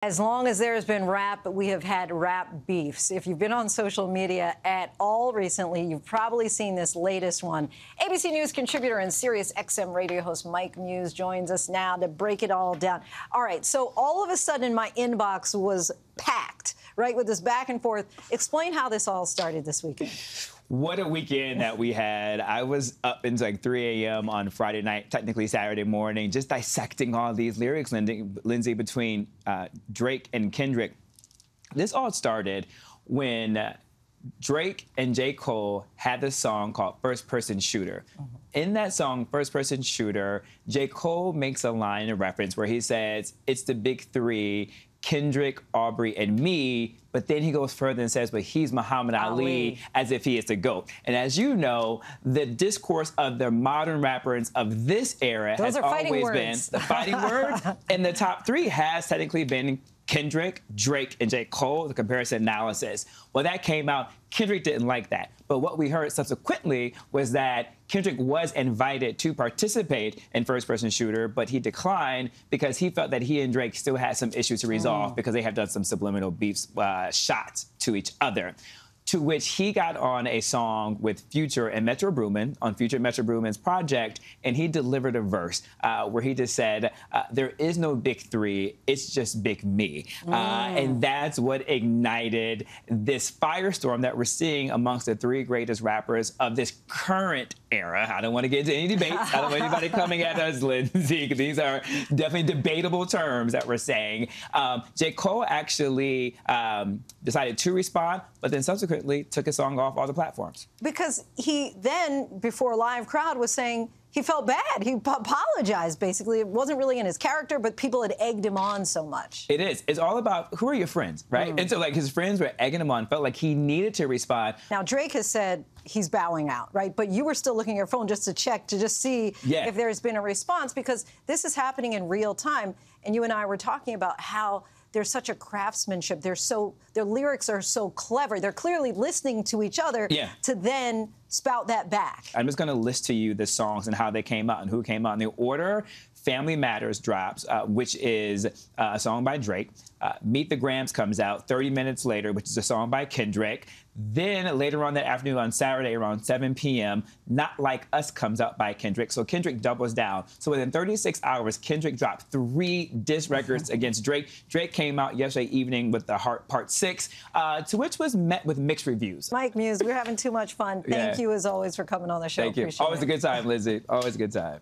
As long as there's been rap, we have had rap beefs. If you've been on social media at all recently, you've probably seen this latest one. ABC News contributor and Sirius XM radio host Mike Muse joins us now to break it all down. All right, so all of a sudden my inbox was packed, right, with this back and forth. Explain how this all started this weekend. What a weekend that we had. I was up until like 3 a.m. on Friday night, technically Saturday morning, just dissecting all these lyrics, Linsey, between Drake and Kendrick. This all started when Drake and J. Cole had this song called First Person Shooter. In that song, First Person Shooter, J. Cole makes a line in reference where he says, it's the big three, Kendrick, Aubrey, and me, but then he goes further and says, but he's Muhammad Ali, as if he is the GOAT. And as you know, the discourse of the modern rappers of this era has always been the fighting word. And the top three has technically been Kendrick, Drake, and J. Cole, the comparison analysis. Well, that came out. Kendrick didn't like that. But what we heard subsequently was that Kendrick was invited to participate in First Person Shooter, but he declined because he felt that he and Drake still had some issues to resolve because they have done some subliminal beefs, shots to each other. To which he got on a song with Future and Metro Boomin on Future and Metro Boomin's project, and he delivered a verse where he just said, there is no big three, it's just big me. And that's what ignited this firestorm that we're seeing amongst the three greatest rappers of this current era. I don't want to get into any debates. I don't want anybody coming at us, Linsey, because these are definitely debatable terms that we're saying. J. Cole actually decided to respond, but then subsequently took his song off all the platforms. Because he then, before a live crowd, was saying he felt bad. He apologized, basically. It wasn't really in his character, but people had egged him on so much. It is. It's all about who are your friends, right? And so, like, his friends were egging him on, felt like he needed to respond. Now, Drake has said he's bowing out, right? But you were still looking at your phone just to check, to just see if there's been a response, because this is happening in real time. And you and I were talking about how there's such a craftsmanship. Their lyrics are so clever. They're clearly listening to each other to then spout that back. I'm just going to list to you the songs and how they came out and who came out. In the order, Family Matters drops, which is a song by Drake. Meet the Grams comes out 30 minutes later, which is a song by Kendrick. Then later on that afternoon on Saturday around 7 p.m., Not Like Us comes out by Kendrick. So Kendrick doubles down. So within 36 hours, Kendrick dropped 3 diss records against Drake. Drake came out yesterday evening with The Heart Part 6, to which was met with mixed reviews. Mike Muse, we're having too much fun. Thank you, as always, for coming on the show. Thank you. Appreciate Always a good time, Linsey. Always a good time.